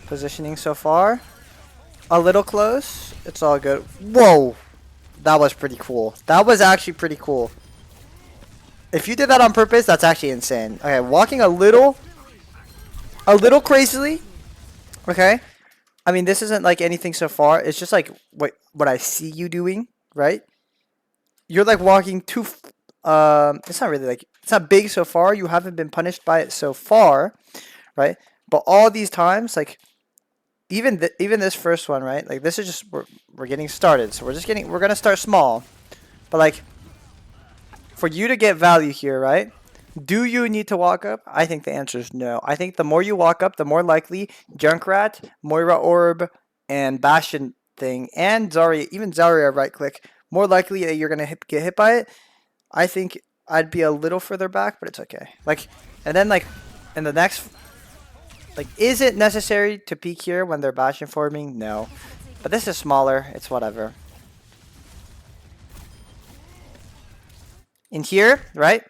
positioning so far. A little close. It's all good. Whoa! That was pretty cool. That was actually pretty cool. If you did that on purpose, that's actually insane. Okay, walking a little crazily. Okay. I mean, this isn't like anything so far. It's just like what I see you doing, right? You're like walking too. It's not really like it's not big so far. You haven't been punished by it so far, right? But all these times, like even this first one, right? Like this is just we're getting started, so we're gonna start small, but like for you to get value here, right? Do you need to walk up? I think the answer is no. I think the more you walk up, the more likely Junkrat, Moira Orb, and Bastion thing, and Zarya, even Zarya right click, more likely that you're gonna get hit by it. I think I'd be a little further back, but it's okay. Like, and then like in the next, like, is it necessary to peek here when they're Bastion forming? No, but this is smaller. It's whatever. In here, right?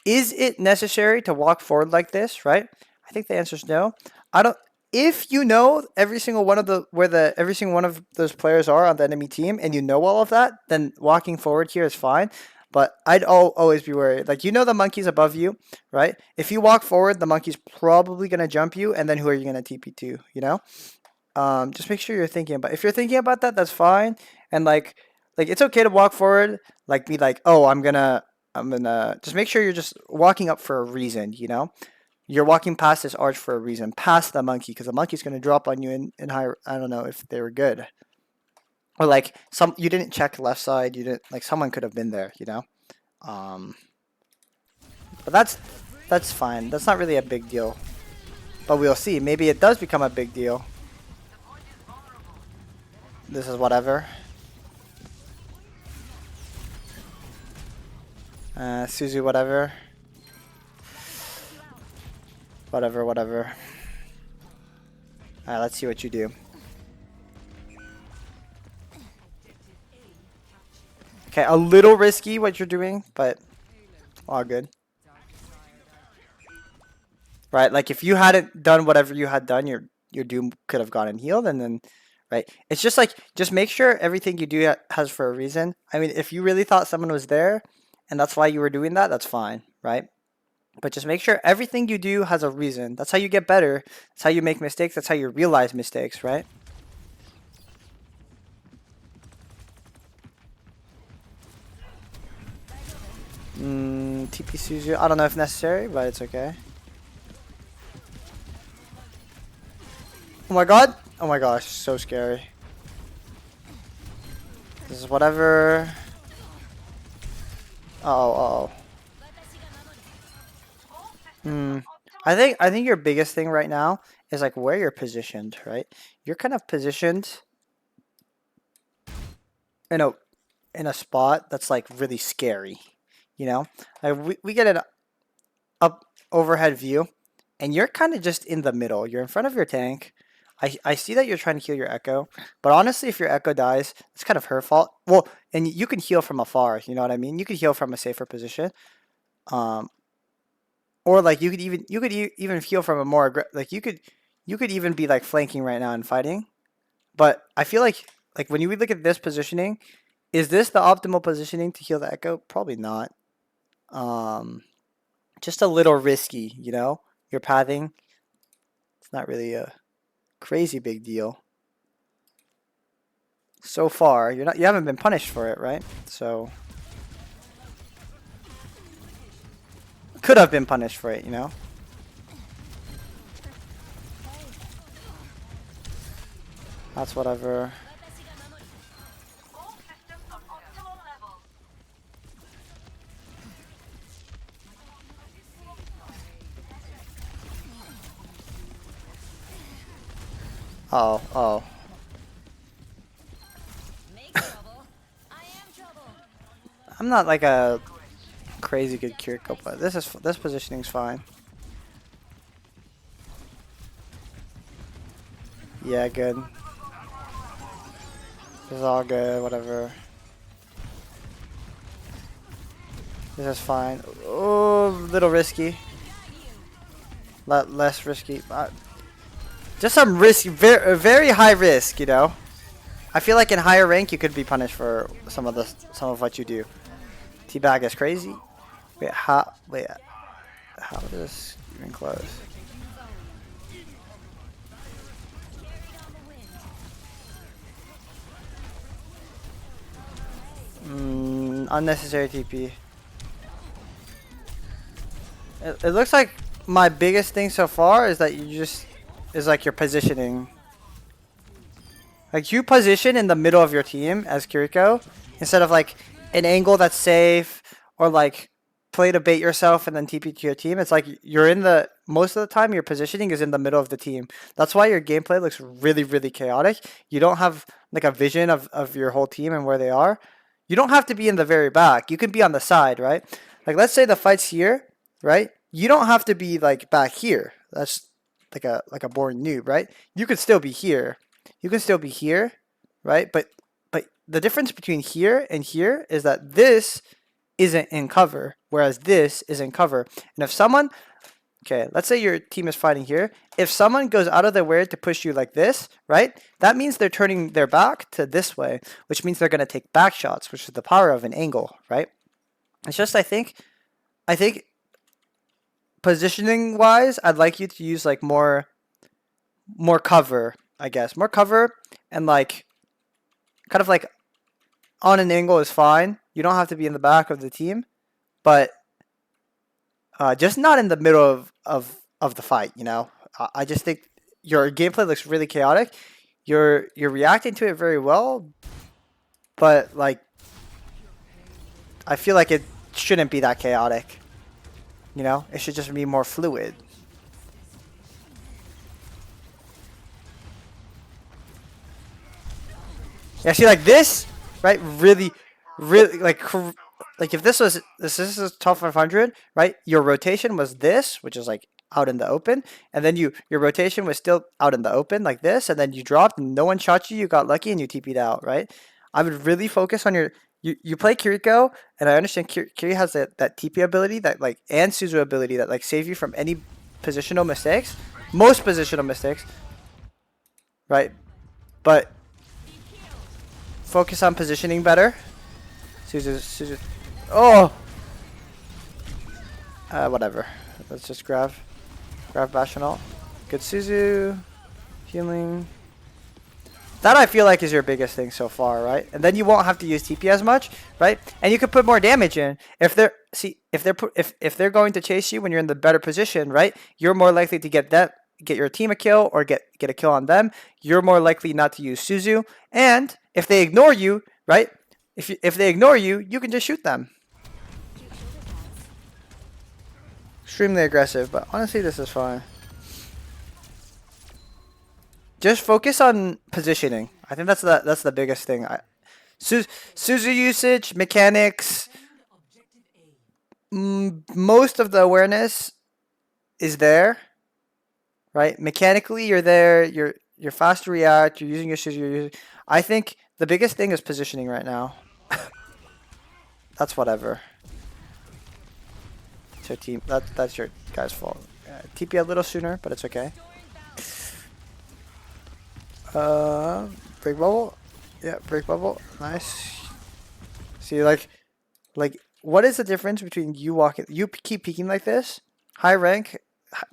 Is it necessary to walk forward like this, right? I think the answer is no. I don't. If you know every single one of every single one of those players are on the enemy team, and you know all of that, then walking forward here is fine. But I'd always be worried. Like, you know the monkey's above you, right? If you walk forward, the monkey's probably gonna jump you, and then who are you gonna TP to? You know. Just make sure you're thinking about. If you're thinking about that, that's fine. And like it's okay to walk forward. Like be like, oh, I'm gonna just make sure you're just walking up for a reason, you know? You're walking past this arch for a reason, past the monkey, because the monkey's going to drop on you in higher. I don't know if they were good. Or like you didn't check left side, you didn't, like someone could have been there, you know? But that's fine. That's not really a big deal. But we'll see. Maybe it does become a big deal. This is whatever. Suzu, whatever. Whatever. Alright, let's see what you do. Okay, a little risky what you're doing, but all good. Right, like if you hadn't done whatever you had done, your Doom could have gotten healed, and then, right? It's just like, just make sure everything you do has for a reason. I mean, if you really thought someone was there, and that's why you were doing that, that's fine, right? But just make sure everything you do has a reason. That's how you get better. That's how you make mistakes. That's how you realize mistakes, right? TP Suzu. I don't know if necessary, but it's okay. Oh my god. Oh my gosh, so scary. This is whatever. Uh-oh. I think your biggest thing right now is like where you're positioned, right? You're kind of positioned in a spot that's like really scary, you know? Like we get an up overhead view, and you're kind of just in the middle. You're in front of your tank. I see that you're trying to heal your Echo, but honestly, if your Echo dies, it's kind of her fault. Well, and you can heal from afar. You know what I mean? You can heal from a safer position, or like you could even heal from a more like you could even be like flanking right now and fighting. But I feel like when you look at this positioning, is this the optimal positioning to heal the Echo? Probably not. Just a little risky, you know. Your pathing. It's not really a crazy big deal. So far, you haven't been punished for it, right? So could have been punished for it, you know. That's whatever. Oh. I'm not like a crazy good Kiriko, but this positioning's fine. Yeah, good. This is all good, whatever. This is fine. Oh, little risky. Less risky. Just some risk, very, very high risk, you know. I feel like in higher rank you could be punished for some of what you do. Teabag is crazy. Wait, how does this even close? Unnecessary TP. It looks like my biggest thing so far is that is like your positioning. Like you position in the middle of your team as Kiriko instead of like an angle that's safe or like play to bait yourself and then TP to your team. It's like you're in the most of the time your positioning is in the middle of the team. That's why your gameplay looks really, really chaotic. You don't have like a vision of your whole team and where they are. You don't have to be in the very back. You can be on the side, right? Like let's say the fight's here, right? You don't have to be like back here. That's like a boring noob, right? You could still be here. You can still be here, right? But the difference between here and here is that this isn't in cover, whereas this is in cover. And if someone, okay, let's say your team is fighting here. If someone goes out of their way to push you like this, right? That means they're turning their back to this way, which means they're going to take back shots, which is the power of an angle, right? It's just I think positioning wise, I'd like you to use like more cover, I guess. More cover and like kind of like on an angle is fine. You don't have to be in the back of the team, but just not in the middle of the fight, you know. I just think your gameplay looks really chaotic. You're reacting to it very well, but like I feel like it shouldn't be that chaotic. You know, it should just be more fluid. Yeah, see, like this, right? Really, like if this is top 500, right? Your rotation was this, which is like out in the open, and then your rotation was still out in the open like this, and then you dropped, and no one shot you. You got lucky, and you TP'd out, right? I would really focus on your. You play Kiriko, and I understand Kiri has that TP ability that like and Suzu ability that like save you from any positional mistakes, most positional mistakes, right? But focus on positioning better. Suzu. Oh! Whatever. Let's just grab Bashanal. Good Suzu. Healing. That I feel like is your biggest thing so far, right? And then you won't have to use TP as much, right? And you can put more damage in. If they're going to chase you when you're in the better position, right? You're more likely to get your team a kill or get a kill on them. You're more likely not to use Suzu. And if they ignore you, right? If they ignore you, you can just shoot them. Extremely aggressive, but honestly, this is fine. Just focus on positioning. I think that's the biggest thing. Suzu usage, mechanics, most of the awareness is there, right? Mechanically, you're there. You're fast to react. You're using your Suzu. I think the biggest thing is positioning right now. That's whatever. It's your team. That's your guy's fault. TP a little sooner, but it's okay. Break bubble. Yeah, break bubble. Nice. See, like, what is the difference between you keep peeking like this, high rank,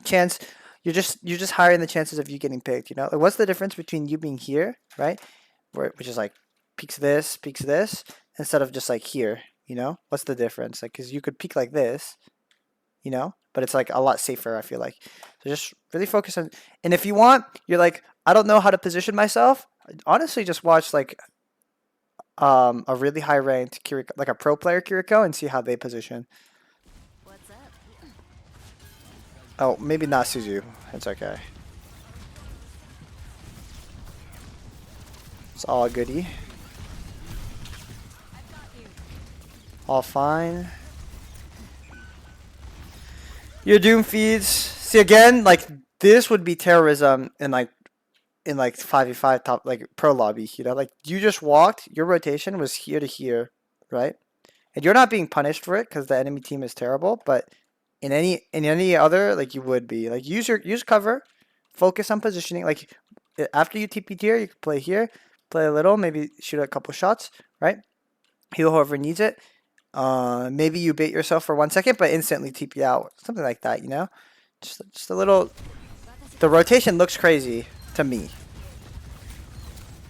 chance, you're just higher in the chances of you getting picked, you know? Like, what's the difference between you being here, right? Which is like, peeks this, instead of just like here, you know? What's the difference? Like, because you could peek like this, you know? But it's like a lot safer, I feel like. So just really focus on, and if you want, you're like, I don't know how to position myself. Honestly, just watch like a really high ranked Kiriko, like a pro player Kiriko, and see how they position. What's up? Oh, maybe not Suzu. It's okay. It's all goody. All fine. Your Doom feeds. See again, like this would be terrorism in like 5v5 top like pro lobby, you know, like you just walked, your rotation was here to here, right? And you're not being punished for it because the enemy team is terrible, but in any other, like you would be. Like use cover, focus on positioning. Like after you TP here, you can play here, play a little, maybe shoot a couple shots, right? Heal whoever needs it. Maybe you bait yourself for 1 second, but instantly TP out, something like that, you know? Just a little. The rotation looks crazy to me.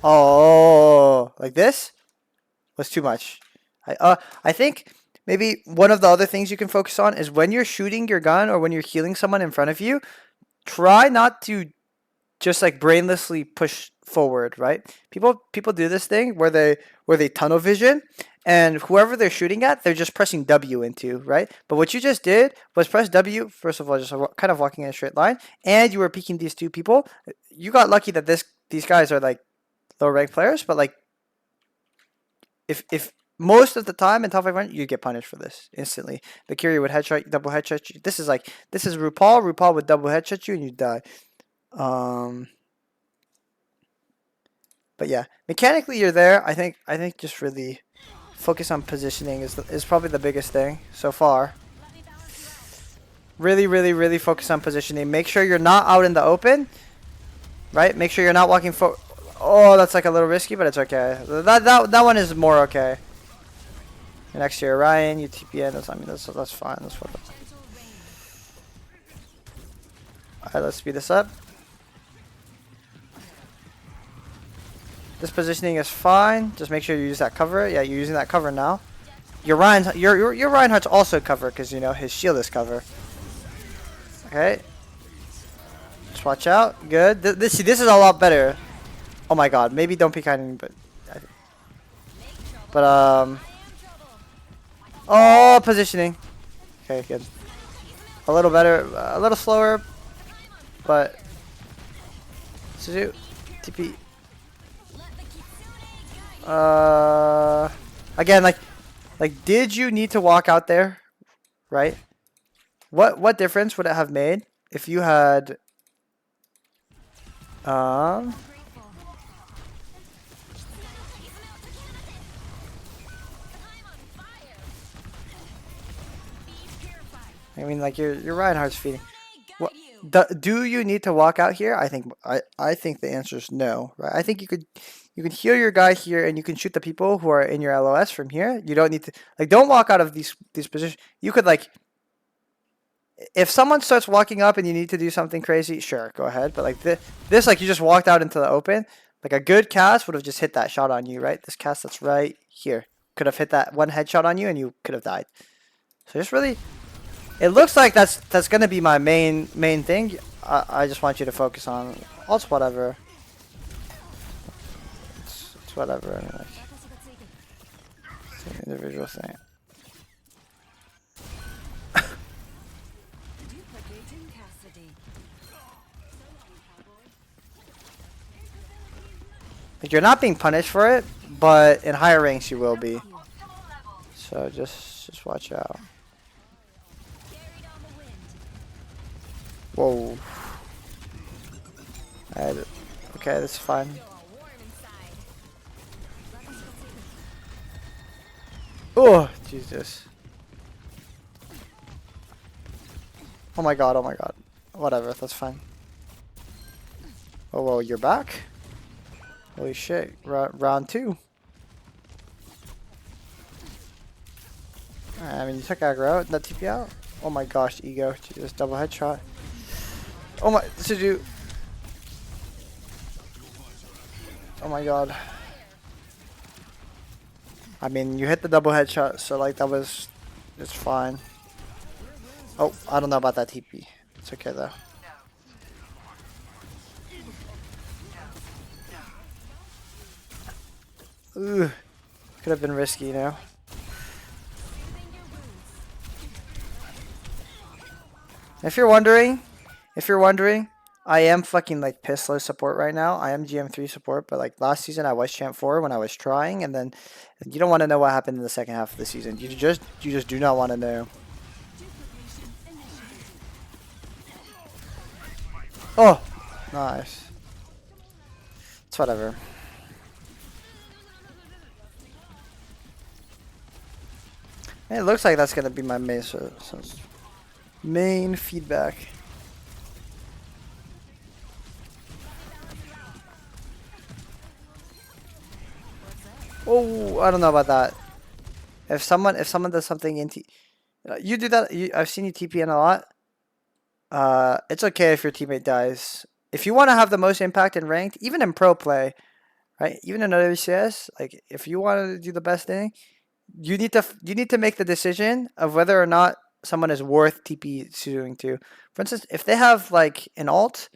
Oh, like this was too much. I think maybe one of the other things you can focus on is when you're shooting your gun or when you're healing someone in front of you, try not to just like brainlessly push forward, right? People do this thing where they tunnel vision, and whoever they're shooting at, they're just pressing W into, right? But what you just did was press W, first of all, just kind of walking in a straight line, and you were peeking these two people. You got lucky that these guys are like low rank players, but like if most of the time in top 500 you get punished for this instantly. The Kiriko would headshot, double headshot you. This is RuPaul. RuPaul would double headshot you and you die. But yeah, mechanically you're there. I think just really focus on positioning is probably the biggest thing so far. Really focus on positioning. Make sure you're not out in the open, right? Make sure you're not walking forward. Oh, that's like a little risky, but it's okay. That one is more okay. You're next to your Ryan, you TP in. That's fine. That's what. Alright, let's speed this up. This positioning is fine. Just make sure you use that cover. Yeah, you're using that cover now. Your Reinhardt's also cover because you know his shield is cover. Okay. Just watch out. Good. This is a lot better. Oh my god. Maybe don't peek hiding, but oh, positioning. Okay, good. A little better, a little slower, but Suzu TP. Again, like, did you need to walk out there, right? What difference would it have made if you had, I mean, like your Reinhardt's feeding. What do you need to walk out here? I think the answer is no, right? I think you can heal your guy here and you can shoot the people who are in your LOS from here. You don't need to don't walk out of these positions. You could if someone starts walking up and you need to do something crazy, sure, go ahead. But like this like you just walked out into the open. Like a good cast would have just hit that shot on you, right? This cast that's right here could have hit that one headshot on you and you could have died. So just really. It looks like that's gonna be my main thing. I just want you to focus on. Also, whatever. It's whatever. I mean, like, it's an individual thing. Like you're not being punished for it, but in higher ranks you will be. So just watch out. Whoa. Okay, that's fine. Oh, Jesus. Oh my god, oh my god. Whatever, that's fine. Oh, whoa, you're back? Holy shit, round 2. I mean, you took aggro, that TP out? Oh my gosh, ego, Jesus, double headshot. Oh my, this is you. Oh my god. I mean, you hit the double headshot, so like it's fine. Oh, I don't know about that TP. It's okay though. Ooh, could have been risky, you know. If you're wondering, I am fucking like piss low support right now. I am GM3 support, but like last season I was champ 4 when I was trying, and then you don't want to know what happened in the second half of the season. You just do not want to know. Oh, nice. It's whatever. It looks like that's gonna be my main feedback. Oh, I don't know about that. If someone does something in you do that. I've seen you TP in a lot. It's okay if your teammate dies. If you want to have the most impact in ranked, even in pro play, right? Even in WCS, like if you want to do the best thing, you need to make the decision of whether or not someone is worth TP suing to. For instance, if they have like an ult,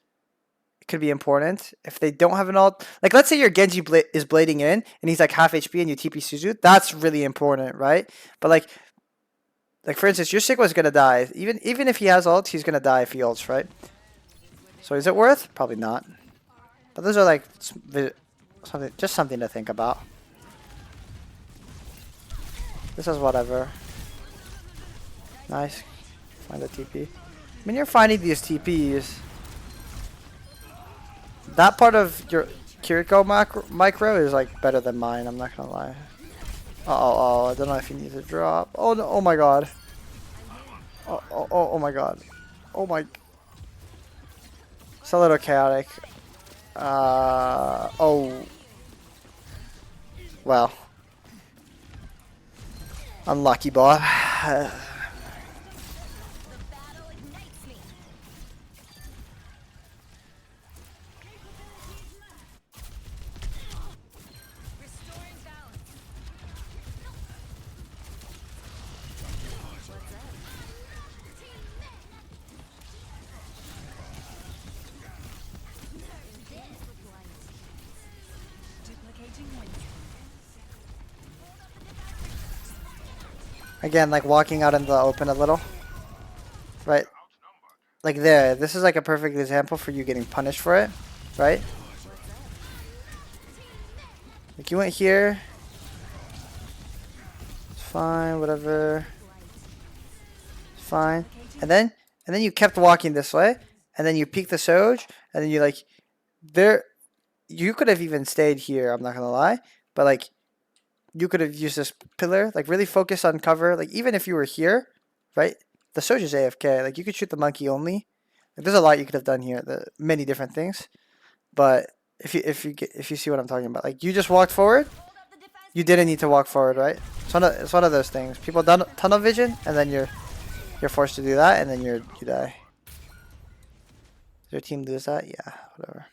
it could be important. If they don't have an ult, like let's say your Genji is blading in and he's like half HP and you TP Suzu, that's really important, right? But like for instance, your Sigma's gonna die. Even if he has ult, he's gonna die if he ults, right? So is it worth? Probably not. But those are like something to think about. This is whatever. Nice. Find the TP. I mean, you're finding these TPs. That part of your Kiriko micro is like better than mine. I'm not gonna lie. Oh, I don't know if you need to drop. Oh no! Oh my god. Oh my god. Oh my. It's a little chaotic. Oh. Well. Unlucky, boy. Again, like walking out in the open a little. Right? Like there. This is like a perfect example for you getting punished for it. Right? Like you went here. It's fine, whatever. It's fine. And then you kept walking this way. And then you peeked the Soj. And then you like there you could have even stayed here, I'm not gonna lie. But like you could have used this pillar, like really focus on cover. Like even if you were here, right? The Soldier's AFK. Like you could shoot the monkey only. Like, there's a lot you could have done here. Many different things. But if you see what I'm talking about, like you just walked forward, you didn't need to walk forward, right? It's one of those things. People done tunnel vision, and then you're forced to do that, and then you die. Does your team lose that? Yeah, whatever.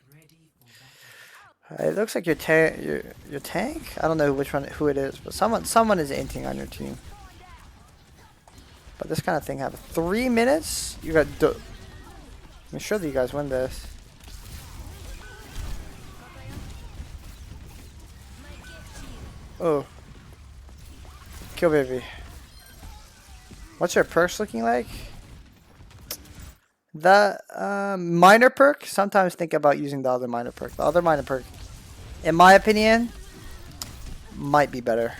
It looks like your tank. I don't know who it is, but someone is inting on your team. But this kind of thing happens. 3 minutes. You got. I'm sure that you guys win this. Oh. Kill baby. What's your perks looking like? The minor perk. Sometimes think about using the other minor perk. The other minor perk, in my opinion, might be better.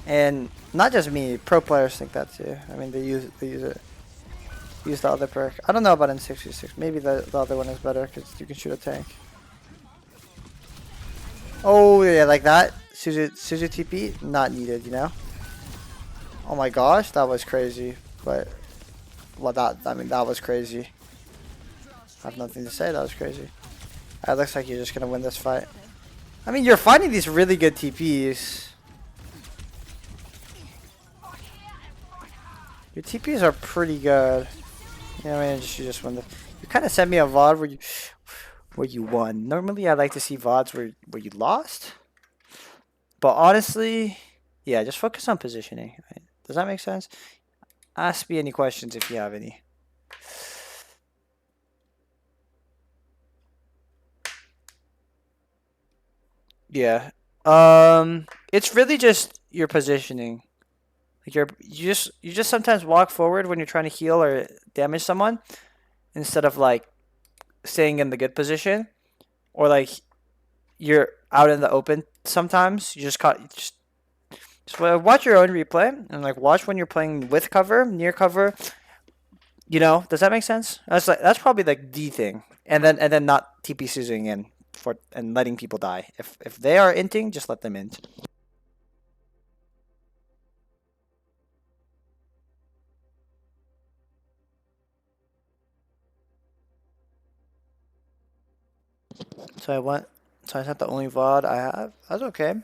And not just me, pro players think that too. I mean, they use it. Use the other perk. I don't know about in 6v6. Maybe the other one is better because you can shoot a tank. Oh yeah, like that. Suzu TP, not needed, you know. Oh my gosh, that was crazy. But well, that was crazy. I have nothing to say. That was crazy. It looks like you're just gonna win this fight. I mean, you're finding these really good TPs. Your TPs are pretty good. Yeah, I mean, you just win the. You kind of sent me a VOD where you won. Normally, I like to see VODs where you lost. But honestly, yeah, just focus on positioning. Right? Does that make sense? Ask me any questions if you have any. Yeah. It's really just your positioning. Like you just sometimes walk forward when you're trying to heal or damage someone instead of like staying in the good position, or like you're out in the open sometimes. You just watch your own replay and like watch when you're playing with cover, near cover. You know, does that make sense? That's probably like the thing. And then not TP Suzuing in for and letting people die. If they are inting, just let them int. So I went. So that's not the only VOD I have. That's okay.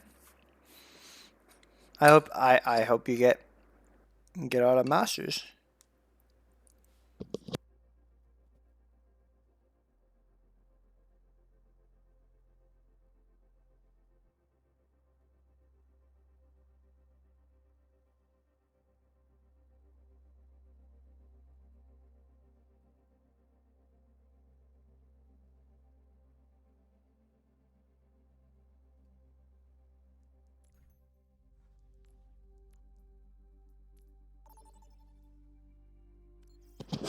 I hope you get all the masters.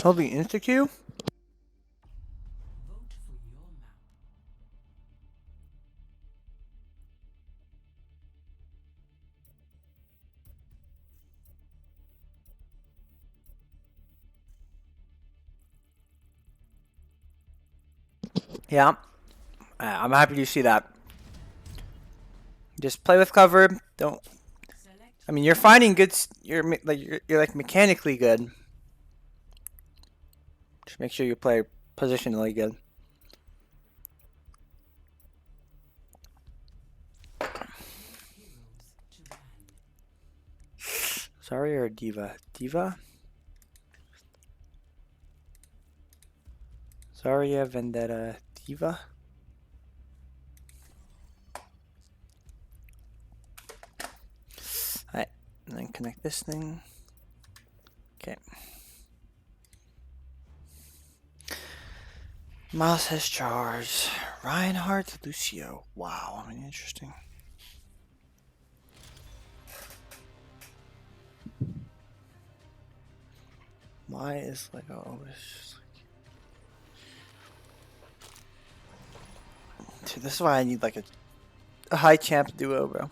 Holding insta queue? Yeah. I'm happy to see that. Just play with cover. Don't. I mean, you're finding good. You're like mechanically good. Just make sure you play positionally good. Sorry or Diva? Diva? Zarya Vendetta Diva? Alright, and then connect this thing. Okay. Mouse has charged. Reinhardt, Lucio. Wow, I mean, interesting. Why is like it's Dude, this is why I need like a high champ duo, bro.